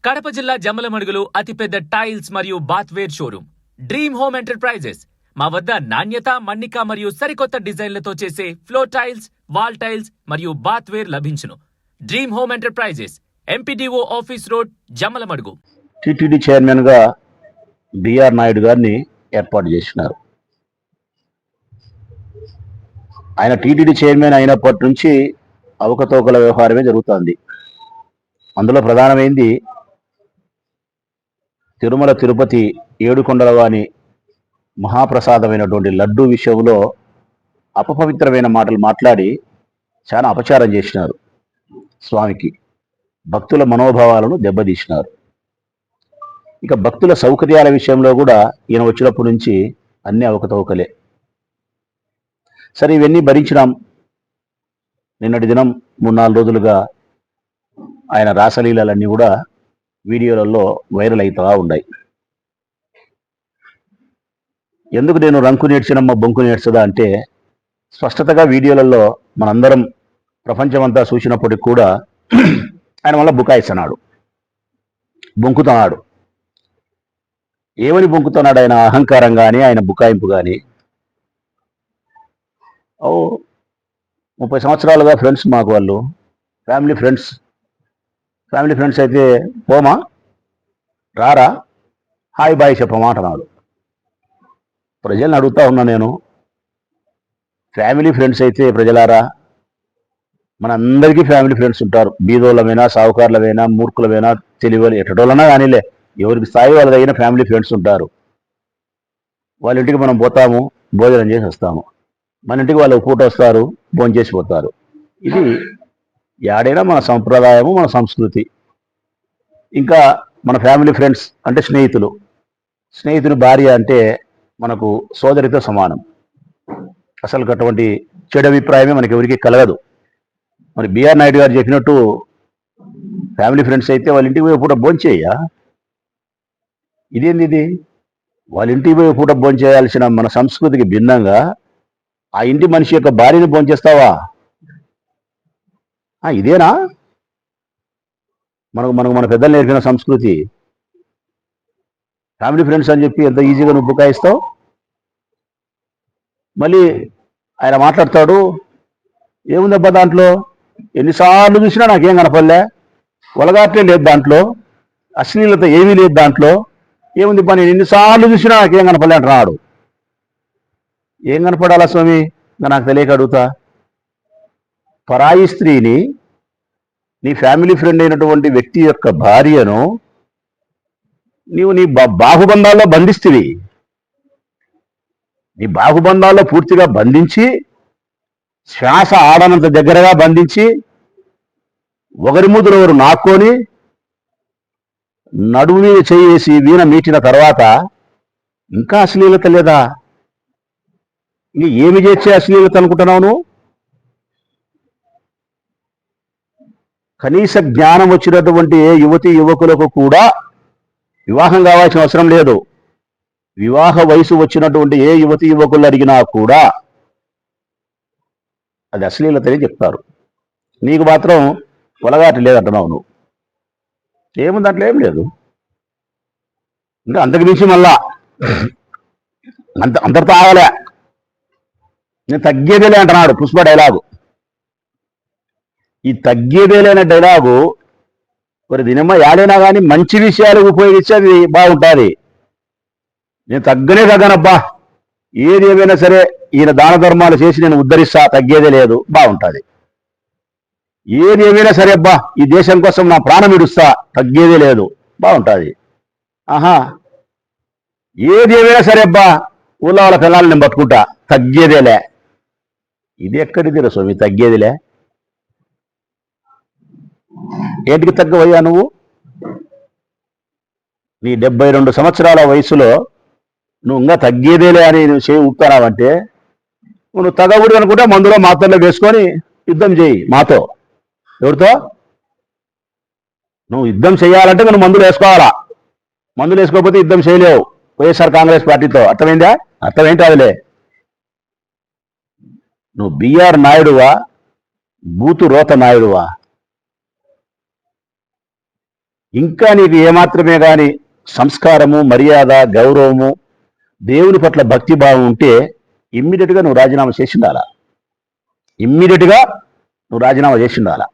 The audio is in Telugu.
కడప జిల్లా జమ్మలమడుగులో అతిపెద్ద టైల్స్ మరియు బాత్వేర్ షోరూమ్ డ్రీమ్ హోమ్ ఎంటర్ప్రైజెస్. మా వద్ద నాణ్యత, మన్నిక మరియు సరికొత్త డిజైన్లతో చేసే ఫ్లోర్ టైల్స్, వాల్ టైల్స్ మరియు బాత్వేర్ లభించును. Dream home enterprises, MPDO office road, Jammalamadugu. TTD chairman గా బిఆర్ నాయుడు గారిని ఏర్పాటు చేసినారు. ఆయన టీటీడీ చైర్మన్ అయినప్పటి నుంచి అవకతవకల వ్యవహారమే జరుగుతోంది. అందులో ప్రధానమైంది తిరుమల తిరుపతి ఏడుకొండల వాని మహాప్రసాదమైనటువంటి లడ్డూ విషయంలో అపపవిత్రమైన మాటలు మాట్లాడి చాలా అపచారం చేసినారు. స్వామికి భక్తుల మనోభావాలను దెబ్బతీసినారు. ఇక భక్తుల సౌకర్యాల విషయంలో కూడా ఈయన వచ్చినప్పటి నుంచి అన్ని అవకతవకలే. సరే, ఇవన్నీ భరించినాం. నిన్నటి దినం 3-4 రోజులుగా ఆయన రాసలీలన్నీ కూడా వీడియోలలో వైరల్ అవుతా ఉన్నాయి. ఎందుకు నేను రంకు నేర్చినమ్మ బొంకు నేర్చదా అంటే, స్పష్టతగా వీడియోలలో మనందరం ప్రపంచమంతా చూసినప్పటికి కూడా ఆయన వల్ల బుకాయిస్తున్నాడు, బొంకుతున్నాడు. ఏమని బొంకుతున్నాడు? ఆయన అహంకారం కానీ, ఆయన బుకాయింపు కానీ. 30 సంవత్సరాలుగా ఫ్రెండ్స్ మాకు, వాళ్ళు ఫ్యామిలీ ఫ్రెండ్స్ అయితే పోమా, రారా, హాయ్ బాయ్ చెప్పమా అంటున్నాడు. ప్రజల్ని అడుగుతా ఉన్నా నేను, ఫ్యామిలీ ఫ్రెండ్స్ అయితే ప్రజలారా, మనందరికీ ఫ్యామిలీ ఫ్రెండ్స్ ఉంటారు. బీదోళ్ళమైనా, సావుకారులమైనా, మూర్ఖులమైనా, తెలివి ఎట్టడోళ్ళనా కానీలే, ఎవరికి స్థాయి వాళ్ళ దగ్గర ఫ్యామిలీ ఫ్రెండ్స్ ఉంటారు. వాళ్ళ ఇంటికి మనం పోతాము, భోజనం చేసి వస్తాము. మన ఇంటికి వాళ్ళు పూట వస్తారు, భోజనం చేసి పోతారు. ఇది యాడైనా మన సంప్రదాయము, మన సంస్కృతి. ఇంకా మన ఫ్యామిలీ ఫ్రెండ్స్ అంటే స్నేహితుని భార్య అంటే మనకు సోదరితో సమానం. అసలు అటువంటి చెడు అభిప్రాయమే మనకి ఎవరికి కలగదు. మరి బిఆర్ నాయుడు గారు చెప్పినట్టు ఫ్యామిలీ ఫ్రెండ్స్ అయితే వాళ్ళ ఇంటికి పోయి పూట భోంచేయ్యా. ఇదేంది ఇది? వాళ్ళ ఇంటికి పోయి పూట భోంచేయాల్సిన మన సంస్కృతికి భిన్నంగా ఆ ఇంటి మనిషి యొక్క భార్యని భోంచేస్తావా? ఇదేనా మన పెద్దలు నేర్పిన సంస్కృతి? ఫ్యామిలీ ఫ్రెండ్స్ అని చెప్పి ఎంత ఈజీగా నువ్వు బుకాయిస్తావు. మళ్ళీ ఆయన మాట్లాడతాడు, ఏముందబ్బా దాంట్లో, ఎన్నిసార్లు చూసినా నాకేం కనపడలే, ఒలగాట్లే లేదు దాంట్లో, అశ్లీలత ఏమీ లేదు దాంట్లో, ఏముంది పని, నేను ఎన్నిసార్లు చూసినా నాకేం కనపడలే అంటున్నాడు. ఏం కనపడాలా స్వామి? నాకు తెలియక అడుగుతా. పరాయి స్త్రీని, నీ ఫ్యామిలీ ఫ్రెండ్ అయినటువంటి వ్యక్తి యొక్క భార్యను నీవు నీ బాహుబంధాల్లో బంధిస్తువి. నీ బాహుబంధాల్లో పూర్తిగా బంధించి, శ్వాస ఆడనంత దగ్గరగా బంధించి, ఒకరి ముద్దులు ఒకరు నాక్కొని, నడుము మీద చేసి వీణ మీటిన తర్వాత ఇంకా అశ్లీలత లేదా? ఇంక ఏమి చేసే అశ్లీలత అనుకుంటున్నావు నువ్వు? కనీస జ్ఞానం వచ్చినటువంటి ఏ యువతి యువకులకు కూడా వివాహం కావాల్సిన అవసరం లేదు. వివాహ వయసు వచ్చినటువంటి ఏ యువతి యువకులు అడిగినా కూడా అది అశ్లీలతనే చెప్తారు. నీకు మాత్రం పొలగాటి లేదంటున్నావు నువ్వు. ఏముంది అట్లా? ఏం లేదు. ఇంకా అంతకు మించి మళ్ళా అంతటితో ఆగలే, నేను తగ్గేదేలే అంటున్నాడు. పుష్ప డైలాగు. ఈ తగ్గేదేలేని డైలాగు మరి దినమ్మ యాడైనా కానీ మంచి విషయాలు ఉపయోగిస్తే అది బాగుంటుంది. నేను తగ్గనబ్బా, ఏది ఏమైనా సరే ఈయన దాన ధర్మాలు చేసి నేను ఉద్ధరిస్తా, తగ్గేదే లేదు, బాగుంటుంది. ఏది ఏమైనా సరే అబ్బా, ఈ దేశం కోసం నా ప్రాణం ఇడుస్తా, తగ్గేదే లేదు, బాగుంటుంది. ఏది ఏమైనా సరే అబ్బా, ఊళ్ళో వాళ్ళ పిల్లల్ని నేను బతుకుంటా, తగ్గేదేలే. ఇది ఎక్కడిది రా స్వామి తగ్గేదిలే? ఏంటికి తగ్గవయ్యా నువ్వు? నీ 72 సంవత్సరాల వయసులో నువ్వు ఇంకా తగ్గేదేలే అని నువ్వు చేయి ఊపుతానావంటే, నువ్వు తగ్గకూడదు అనుకుంటే మందులో మాత్రలో వేసుకొని యుద్ధం చేయి మాతో. ఎవరితో? నువ్వు యుద్ధం చేయాలంటే నువ్వు మందులు వేసుకోవాలా. మందులు వేసుకోకపోతే యుద్ధం చేయలేవు వైఎస్ఆర్ కాంగ్రెస్ పార్టీతో. అర్థమైందా? అర్థమేంటి అదిలే. నువ్వు బిఆర్ నాయుడువా, బూతు రోత నాయుడువా? ఇంకా నీకు ఏమాత్రమే కానీ సంస్కారము, మర్యాద, గౌరవము, దేవుని పట్ల భక్తి భావం ఉంటే ఇమ్మీడియట్గా నువ్వు రాజీనామా చేసి ఉండాలా. ఇమ్మీడియట్గా నువ్వు రాజీనామా చేసి ఉండాలా.